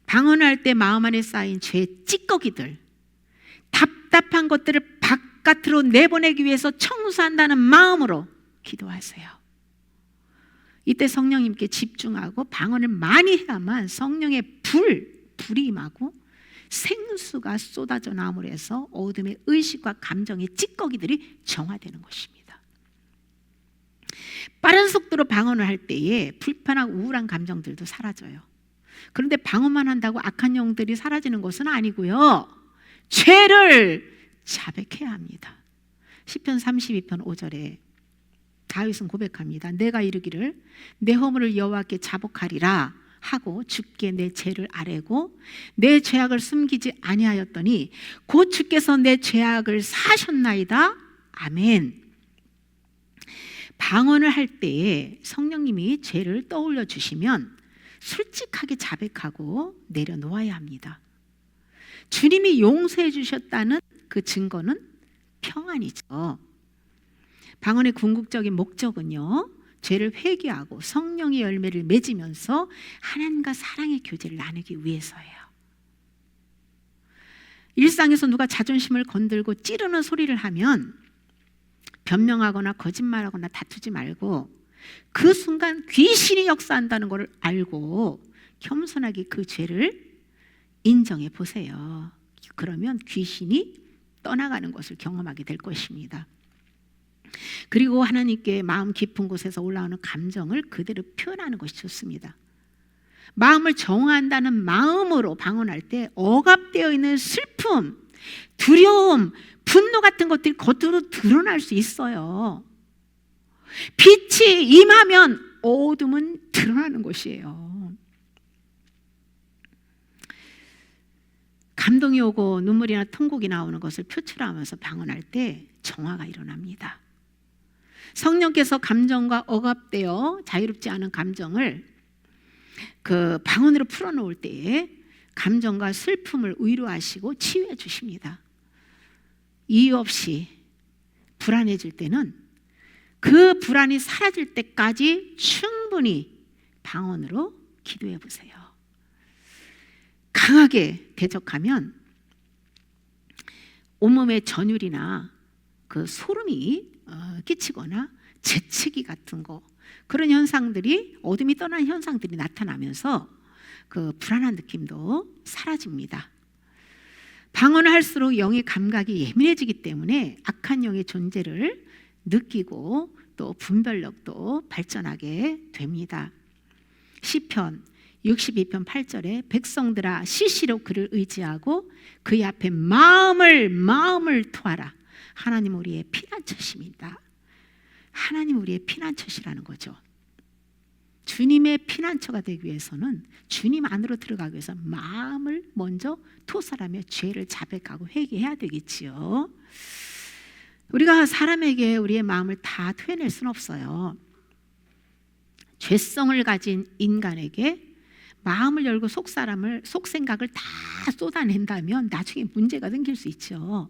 방언할 때 마음 안에 쌓인 죄의 찌꺼기들, 답답한 것들을 바깥으로 내보내기 위해서 청소한다는 마음으로 기도하세요. 이때 성령님께 집중하고 방언을 많이 해야만 성령의 불이 임하고 생수가 쏟아져 나옴으로 해서 어둠의 의식과 감정의 찌꺼기들이 정화되는 것입니다. 빠른 속도로 방언을 할 때에 불편하고 우울한 감정들도 사라져요. 그런데 방언만 한다고 악한 영들이 사라지는 것은 아니고요, 죄를 자백해야 합니다. 시편 32편 5절에 다윗은 고백합니다. 내가 이르기를 내 허물을 여호와께 자복하리라 하고 주께 내 죄를 아뢰고 내 죄악을 숨기지 아니하였더니 곧 주께서 내 죄악을 사하셨나이다. 아멘. 방언을 할 때에 성령님이 죄를 떠올려 주시면 솔직하게 자백하고 내려놓아야 합니다. 주님이 용서해 주셨다는 그 증거는 평안이죠. 방언의 궁극적인 목적은요, 죄를 회개하고 성령의 열매를 맺으면서 하나님과 사랑의 교제를 나누기 위해서예요. 일상에서 누가 자존심을 건들고 찌르는 소리를 하면 변명하거나 거짓말하거나 다투지 말고 그 순간 귀신이 역사한다는 것을 알고 겸손하게 그 죄를 인정해 보세요. 그러면 귀신이 떠나가는 것을 경험하게 될 것입니다. 그리고 하나님께 마음 깊은 곳에서 올라오는 감정을 그대로 표현하는 것이 좋습니다. 마음을 정화한다는 마음으로 방언할 때 억압되어 있는 슬픔, 두려움, 분노 같은 것들이 겉으로 드러날 수 있어요. 빛이 임하면 어둠은 드러나는 것이에요. 감동이 오고 눈물이나 통곡이 나오는 것을 표출하면서 방언할 때 정화가 일어납니다. 성령께서 감정과 억압되어 자유롭지 않은 감정을 그 방언으로 풀어놓을 때에 감정과 슬픔을 위로하시고 치유해 주십니다. 이유 없이 불안해질 때는 그 불안이 사라질 때까지 충분히 방언으로 기도해 보세요. 강하게 대적하면 온몸에 전율이나 그 소름이 끼치거나 재채기 같은 거, 그런 현상들이, 어둠이 떠난 현상들이 나타나면서 그 불안한 느낌도 사라집니다. 방언을 할수록 영의 감각이 예민해지기 때문에 악한 영의 존재를 느끼고 또 분별력도 발전하게 됩니다. 시편 62편 8절에 백성들아 시시로 그를 의지하고 그의 앞에 마음을 토하라. 하나님 우리의 피난처십니다. 하나님 우리의 피난처시라는 거죠. 주님의 피난처가 되기 위해서는 주님 안으로 들어가기 위해서 마음을 먼저 토설하며 죄를 자백하고 회개해야 되겠지요. 우리가 사람에게 우리의 마음을 다 토해낼 수는 없어요. 죄성을 가진 인간에게 마음을 열고 속생각을 다 쏟아낸다면 나중에 문제가 생길 수 있죠.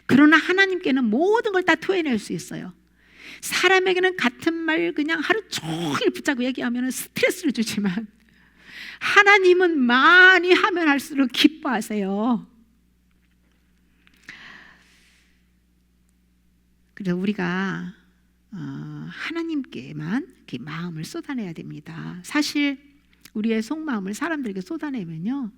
그러나 하나님께는 모든 걸 다 토해낼 수 있어요. 사람에게는 같은 말 그냥 하루 종일 붙잡고 얘기하면 스트레스를 주지만 하나님은 많이 하면 할수록 기뻐하세요. 그래서 우리가 하나님께만 이렇게 마음을 쏟아내야 됩니다. 사실 우리의 속마음을 사람들에게 쏟아내면요,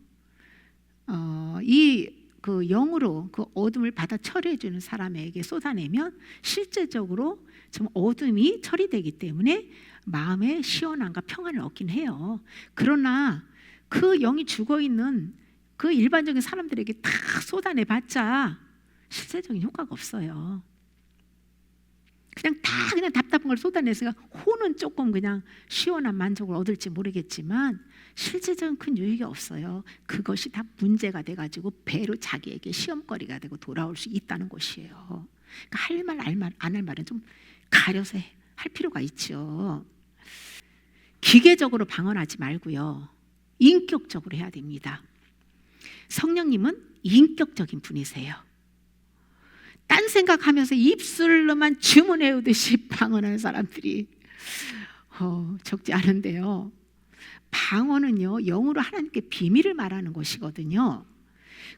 그 영으로 그 어둠을 받아 처리해 주는 사람에게 쏟아내면 실제적으로 좀 어둠이 처리되기 때문에 마음의 시원함과 평안을 얻긴 해요. 그러나 그 영이 죽어있는 그 일반적인 사람들에게 다 쏟아내봤자 실제적인 효과가 없어요. 그냥 답답한 걸 쏟아내서 혼은 조금 그냥 시원한 만족을 얻을지 모르겠지만 실제적인 큰 유익이 없어요. 그것이 다 문제가 돼가지고 배로 자기에게 시험거리가 되고 돌아올 수 있다는 것이에요. 그러니까 할 말 안 할 말은 좀 가려서 할 필요가 있죠. 기계적으로 방언하지 말고요, 인격적으로 해야 됩니다. 성령님은 인격적인 분이세요. 딴 생각하면서 입술로만 주문해오듯이 방언하는 사람들이 적지 않은데요, 방언은요, 영어로 하나님께 비밀을 말하는 것이거든요.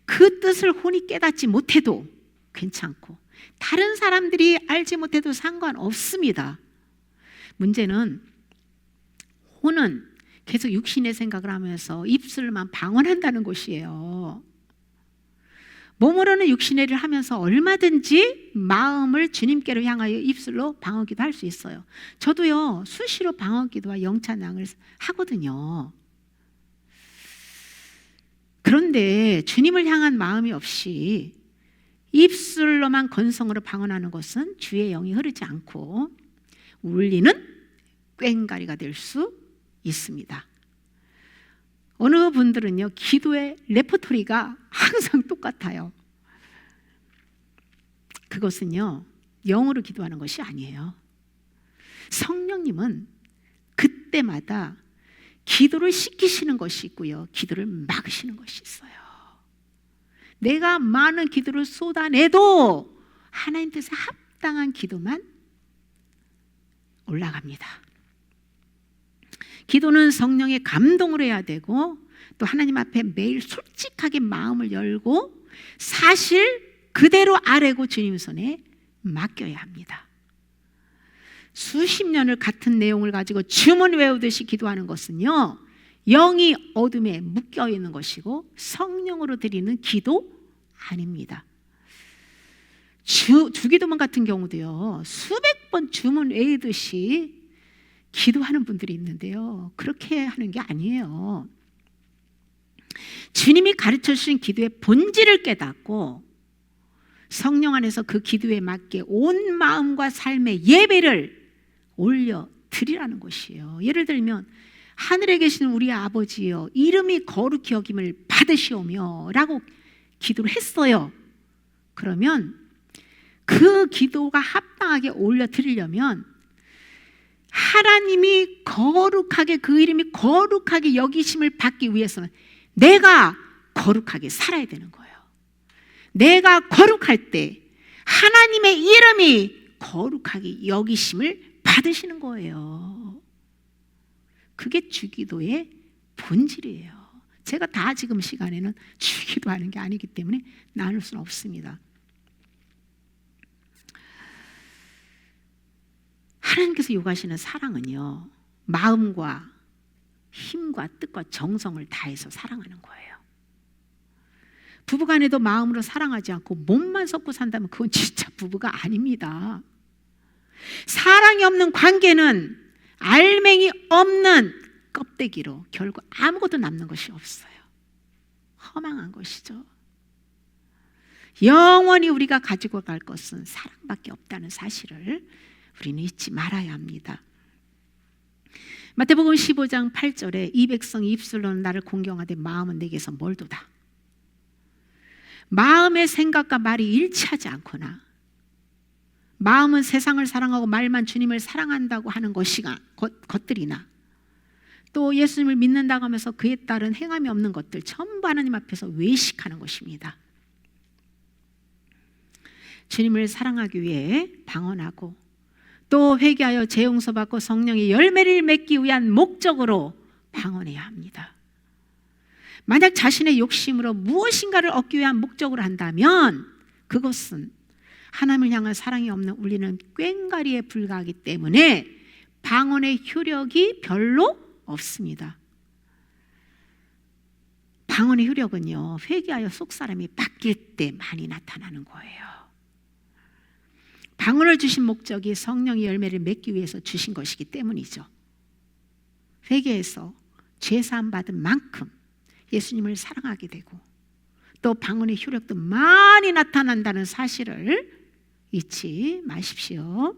그 뜻을 혼이 깨닫지 못해도 괜찮고 다른 사람들이 알지 못해도 상관없습니다. 문제는 혼은 계속 육신의 생각을 하면서 입술만 방언한다는 것이에요. 몸으로는 육신의 일을 하면서 얼마든지 마음을 주님께로 향하여 입술로 방언기도 할 수 있어요. 저도요, 수시로 방언기도와 영찬양을 하거든요. 그런데 주님을 향한 마음이 없이 입술로만 건성으로 방언하는 것은 주의 영이 흐르지 않고 울리는 꽹과리가 될 수 있습니다. 어느 분들은요, 기도의 레퍼토리가 항상 똑같아요. 그것은요, 영어로 기도하는 것이 아니에요. 성령님은 그때마다 기도를 시키시는 것이 있고요, 기도를 막으시는 것이 있어요. 내가 많은 기도를 쏟아내도 하나님 뜻에 합당한 기도만 올라갑니다. 기도는 성령의 감동을 해야 되고 또 하나님 앞에 매일 솔직하게 마음을 열고 사실 그대로 아뢰고 주님 손에 맡겨야 합니다. 수십 년을 같은 내용을 가지고 주문 외우듯이 기도하는 것은요, 영이 어둠에 묶여 있는 것이고 성령으로 드리는 기도 아닙니다. 주기도문 같은 경우도요, 수백 번 주문 외우듯이 기도하는 분들이 있는데요, 그렇게 하는 게 아니에요. 주님이 가르쳐 주신 기도의 본질을 깨닫고 성령 안에서 그 기도에 맞게 온 마음과 삶의 예배를 올려 드리라는 것이에요. 예를 들면 하늘에 계신 우리 아버지여 이름이 거룩히 여김을 받으시오며 라고 기도를 했어요. 그러면 그 기도가 합당하게 올려 드리려면 하나님이 거룩하게, 그 이름이 거룩하게 여기심을 받기 위해서는 내가 거룩하게 살아야 되는 거예요. 내가 거룩할 때 하나님의 이름이 거룩하게 여기심을 받으시는 거예요. 그게 주기도의 본질이에요. 제가 다 지금 시간에는 주기도하는 게 아니기 때문에 나눌 수는 없습니다. 하나님께서 요구하시는 사랑은요, 마음과 힘과 뜻과 정성을 다해서 사랑하는 거예요. 부부간에도 마음으로 사랑하지 않고 몸만 섞고 산다면 그건 진짜 부부가 아닙니다. 사랑이 없는 관계는 알맹이 없는 껍데기로 결국 아무것도 남는 것이 없어요. 허망한 것이죠. 영원히 우리가 가지고 갈 것은 사랑밖에 없다는 사실을 우리는 잊지 말아야 합니다. 마태복음 15장 8절에 이 백성이 입술로는 나를 공경하되 마음은 내게서 멀도다. 마음의 생각과 말이 일치하지 않거나 마음은 세상을 사랑하고 말만 주님을 사랑한다고 하는 것들이나 또 예수님을 믿는다고 하면서 그에 따른 행함이 없는 것들 전부 하나님 앞에서 외식하는 것입니다. 주님을 사랑하기 위해 방언하고 또 회개하여 죄 용서받고 성령의 열매를 맺기 위한 목적으로 방언해야 합니다. 만약 자신의 욕심으로 무엇인가를 얻기 위한 목적으로 한다면 그것은 하나님을 향한 사랑이 없는 울리는 꽹과리에 불과하기 때문에 방언의 효력이 별로 없습니다. 방언의 효력은요, 회개하여 속사람이 바뀔 때 많이 나타나는 거예요. 방언을 주신 목적이 성령의 열매를 맺기 위해서 주신 것이기 때문이죠. 회개해서 죄사함 받은 만큼 예수님을 사랑하게 되고 또 방언의 효력도 많이 나타난다는 사실을 잊지 마십시오.